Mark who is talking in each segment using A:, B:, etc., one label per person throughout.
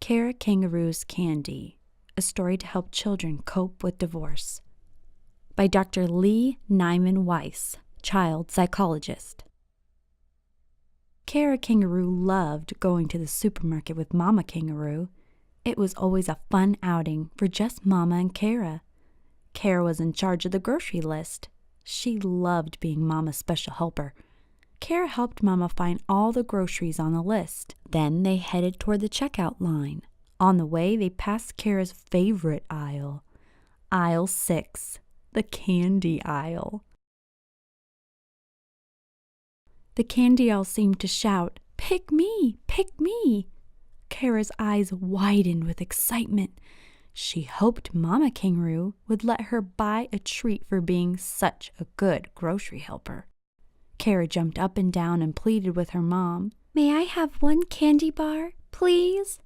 A: Kangaroo's Candy, a story to help children cope with divorce, by Dr. Lee Nyman Weiss, child psychologist. Kangaroo loved going to the supermarket with Mama Kangaroo. It was always a fun outing for just Mama and Kara. Kara was in charge of the grocery list. She loved being Mama's special helper. Kara helped Mama find all the groceries on the list. Then they headed toward the checkout line. On the way, they passed Kara's favorite aisle, aisle 6, the candy aisle. The candy aisle seemed to shout, "Pick me! Pick me!" Kara's eyes widened with excitement. She hoped Mama Kangaroo would let her buy a treat for being such a good grocery helper. Kara jumped up and down and pleaded with her mom. "May I have one candy bar, please?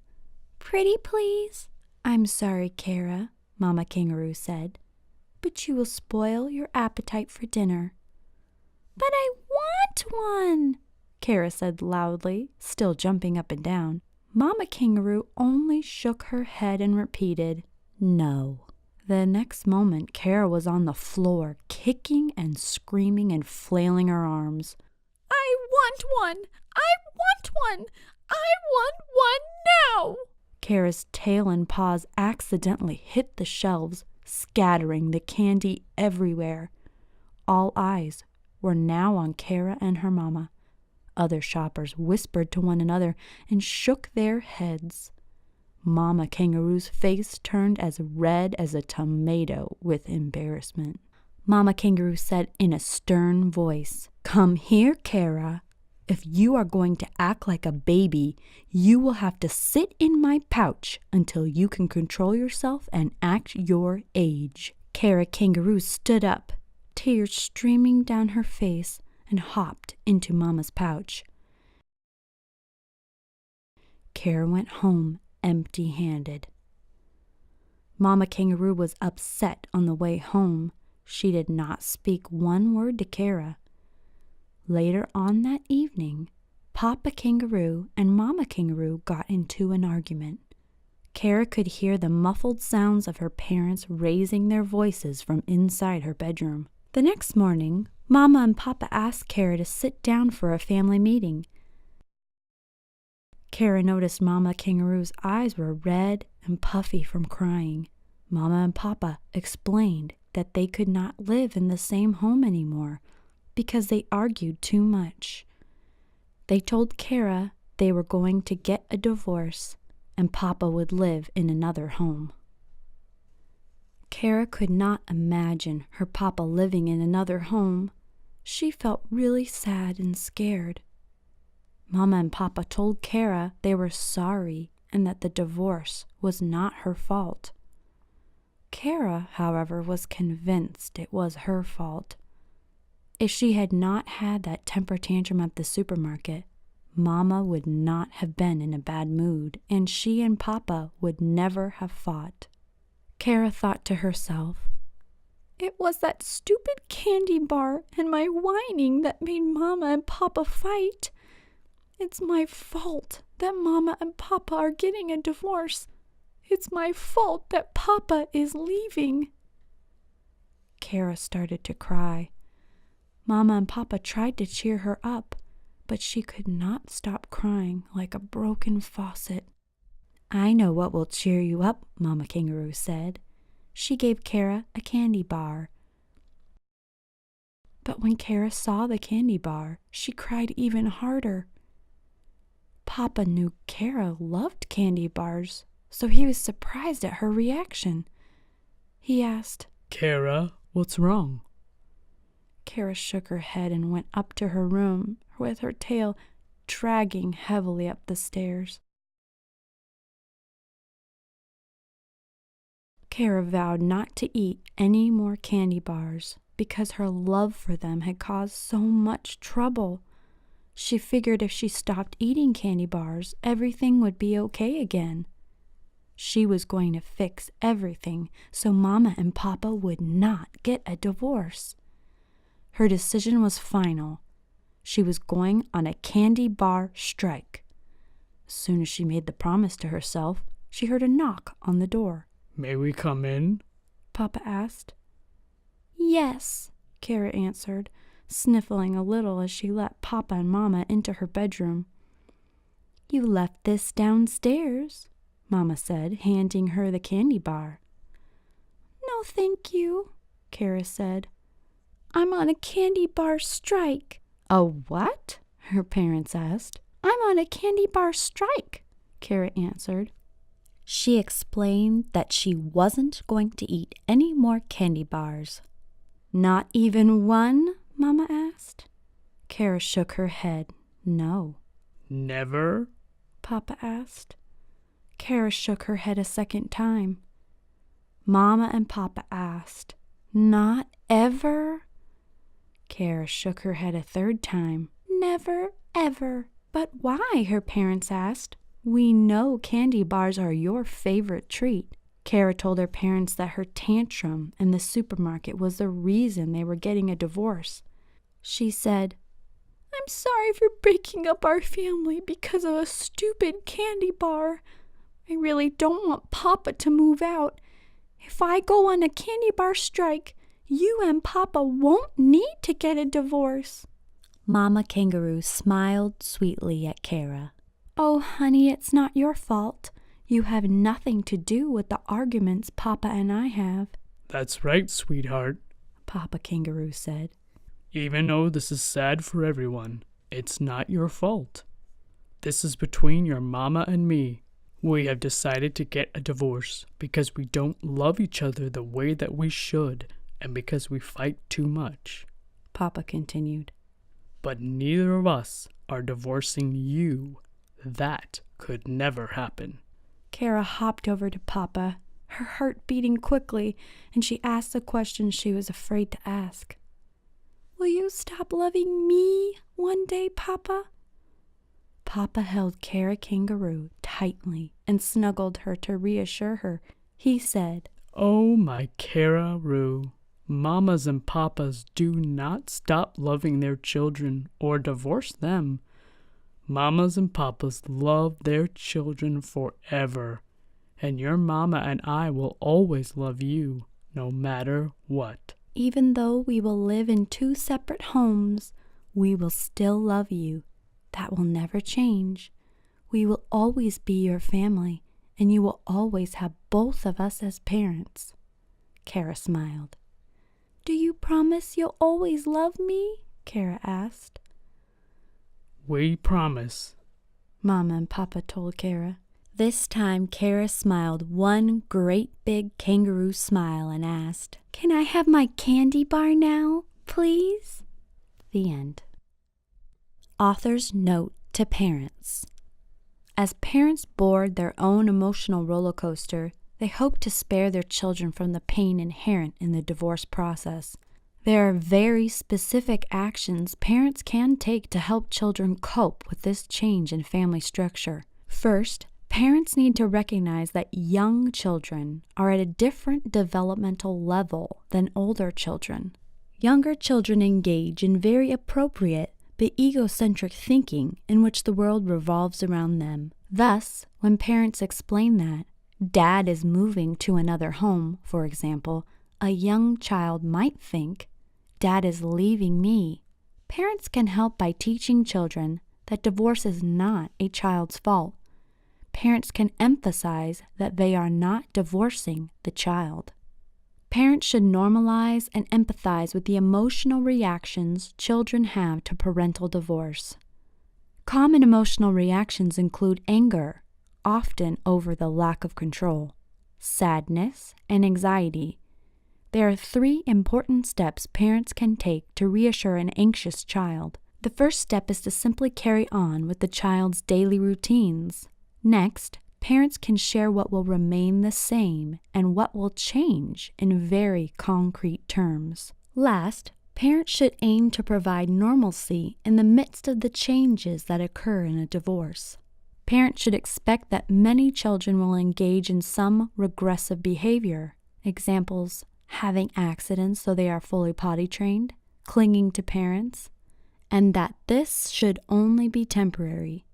A: Pretty please?" "I'm sorry, Kara," Mama Kangaroo said, "but you will spoil your appetite for dinner." "But I want one," Kara said loudly, still jumping up and down. Mama Kangaroo only shook her head and repeated, "No." The next moment, Kara was on the floor, kicking and screaming and flailing her arms. "I want one! I want one! I want one now!" Kara's tail and paws accidentally hit the shelves, scattering the candy everywhere. All eyes were now on Kara and her mama. Other shoppers whispered to one another and shook their heads. Mama Kangaroo's face turned as red as a tomato with embarrassment. Mama Kangaroo said in a stern voice, "Come here, Kara. If you are going to act like a baby, you will have to sit in my pouch until you can control yourself and act your age." Kara Kangaroo stood up, tears streaming down her face, and hopped into Mama's pouch. Kara went home empty-handed. Mama Kangaroo was upset on the way home. She did not speak one word to Kara. Later on that evening, Papa Kangaroo and Mama Kangaroo got into an argument. Kara could hear the muffled sounds of her parents raising their voices from inside her bedroom. The next morning, Mama and Papa asked Kara to sit down for a family meeting. Kara noticed Mama Kangaroo's eyes were red and puffy from crying. Mama and Papa explained that they could not live in the same home anymore because they argued too much. They told Kara they were going to get a divorce and Papa would live in another home. Kara could not imagine her Papa living in another home. She felt really sad and scared. Mama and Papa told Kara they were sorry and that the divorce was not her fault. Kara, however, was convinced it was her fault. If she had not had that temper tantrum at the supermarket, Mama would not have been in a bad mood, and she and Papa would never have fought. Kara thought to herself, "It was that stupid candy bar and my whining that made Mama and Papa fight. It's my fault that Mama and Papa are getting a divorce. It's my fault that Papa is leaving." Kara started to cry. Mama and Papa tried to cheer her up, but she could not stop crying like a broken faucet. "I know what will cheer you up," Mama Kangaroo said. She gave Kara a candy bar. But when Kara saw the candy bar, she cried even harder. Papa knew Kara loved candy bars, so he was surprised at her reaction. He asked,
B: "Kara, what's wrong?"
A: Kara shook her head and went up to her room with her tail dragging heavily up the stairs. Kara vowed not to eat any more candy bars because her love for them had caused so much trouble. She figured if she stopped eating candy bars, everything would be okay again. She was going to fix everything so Mama and Papa would not get a divorce. Her decision was final. She was going on a candy bar strike. As soon as she made the promise to herself, she heard a knock on the door.
B: May we come in?
A: Papa asked. Yes, Kara answered, sniffling a little as she let Papa and Mama into her bedroom. You left this downstairs, Mama said, handing her the candy bar. No, thank you, Kara said. I'm on a candy bar strike. A what? Her parents asked. I'm on a candy bar strike, Kara answered. She explained that she wasn't going to eat any more candy bars. Not even one? Mama asked. Kara shook her head. No.
B: Never?
A: Papa asked. Kara shook her head a second time. Mama and Papa asked, Not ever? Kara shook her head a third time. Never, ever. But why? Her parents asked. We know candy bars are your favorite treat. Kara told her parents that her tantrum in the supermarket was the reason they were getting a divorce. She said, I'm sorry for breaking up our family because of a stupid candy bar. I really don't want Papa to move out. If I go on a candy bar strike, you and Papa won't need to get a divorce. Mama Kangaroo smiled sweetly at Kara. Oh, honey, it's not your fault. You have nothing to do with the arguments Papa and I have.
B: That's right, sweetheart,
A: Papa Kangaroo said.
B: Even though this is sad for everyone, it's not your fault. This is between your mama and me. We have decided to get a divorce because we don't love each other the way that we should and because we fight too much.
A: Papa continued.
B: But neither of us are divorcing you. That could never happen.
A: Kara hopped over to Papa, her heart beating quickly, and she asked the question she was afraid to ask. Will you stop loving me one day, Papa? Papa held Kara Kangaroo tightly and snuggled her to reassure her. He said,
B: Oh, my Kangaroo, mamas and papas do not stop loving their children or divorce them. Mamas and papas love their children forever, and your mama and I will always love you, no matter what.
A: Even though we will live in two separate homes, we will still love you. That will never change. We will always be your family, and you will always have both of us as parents. Kara smiled. Do you promise you'll always love me? Kara asked.
B: We promise,
A: Mama and Papa told Kara. This time Kara smiled one great big kangaroo smile and asked, Can I have my candy bar now, please? The end. Author's note to parents. As parents board their own emotional roller coaster, they hope to spare their children from the pain inherent in the divorce process. There are very specific actions parents can take to help children cope with this change in family structure. First, parents need to recognize that young children are at a different developmental level than older children. Younger children engage in very appropriate but egocentric thinking in which the world revolves around them. Thus, when parents explain that Dad is moving to another home, for example, a young child might think, Dad is leaving me. Parents can help by teaching children that divorce is not a child's fault. Parents can emphasize that they are not divorcing the child. Parents should normalize and empathize with the emotional reactions children have to parental divorce. Common emotional reactions include anger, often over the lack of control, sadness, and anxiety. There are 3 important steps parents can take to reassure an anxious child. The first step is to simply carry on with the child's daily routines. Next, parents can share what will remain the same and what will change in very concrete terms. Last, parents should aim to provide normalcy in the midst of the changes that occur in a divorce. Parents should expect that many children will engage in some regressive behavior. Examples: having accidents so they are fully potty trained, clinging to parents, and that this should only be temporary.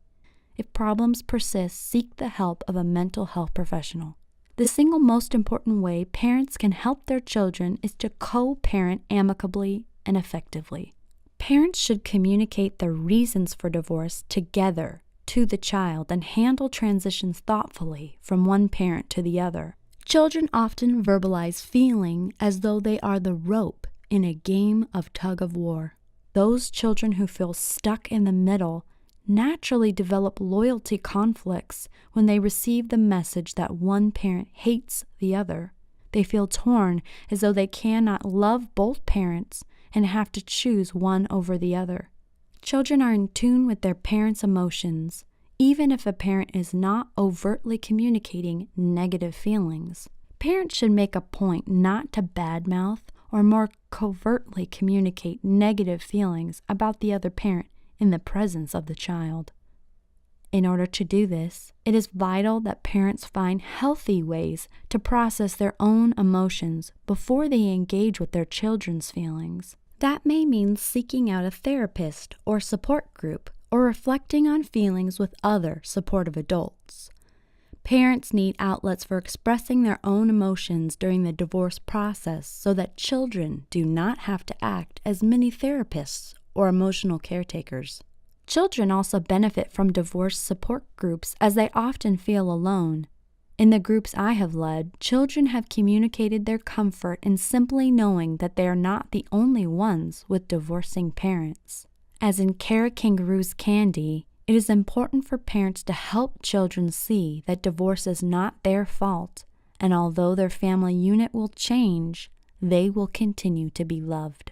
A: If problems persist, seek the help of a mental health professional. The single most important way parents can help their children is to co-parent amicably and effectively. Parents should communicate the reasons for divorce together to the child and handle transitions thoughtfully from one parent to the other. Children often verbalize feeling as though they are the rope in a game of tug-of-war. Those children who feel stuck in the middle naturally develop loyalty conflicts when they receive the message that one parent hates the other. They feel torn as though they cannot love both parents and have to choose one over the other. Children are in tune with their parents' emotions, even if a parent is not overtly communicating negative feelings. Parents should make a point not to badmouth or more covertly communicate negative feelings about the other parent in the presence of the child. In order to do this, it is vital that parents find healthy ways to process their own emotions before they engage with their children's feelings. That may mean seeking out a therapist or support group or reflecting on feelings with other supportive adults. Parents need outlets for expressing their own emotions during the divorce process so that children do not have to act as mini therapists or emotional caretakers. Children also benefit from divorce support groups as they often feel alone. In the groups I have led, children have communicated their comfort in simply knowing that they are not the only ones with divorcing parents. As in Kangaroo's Candy, it is important for parents to help children see that divorce is not their fault, and although their family unit will change, they will continue to be loved.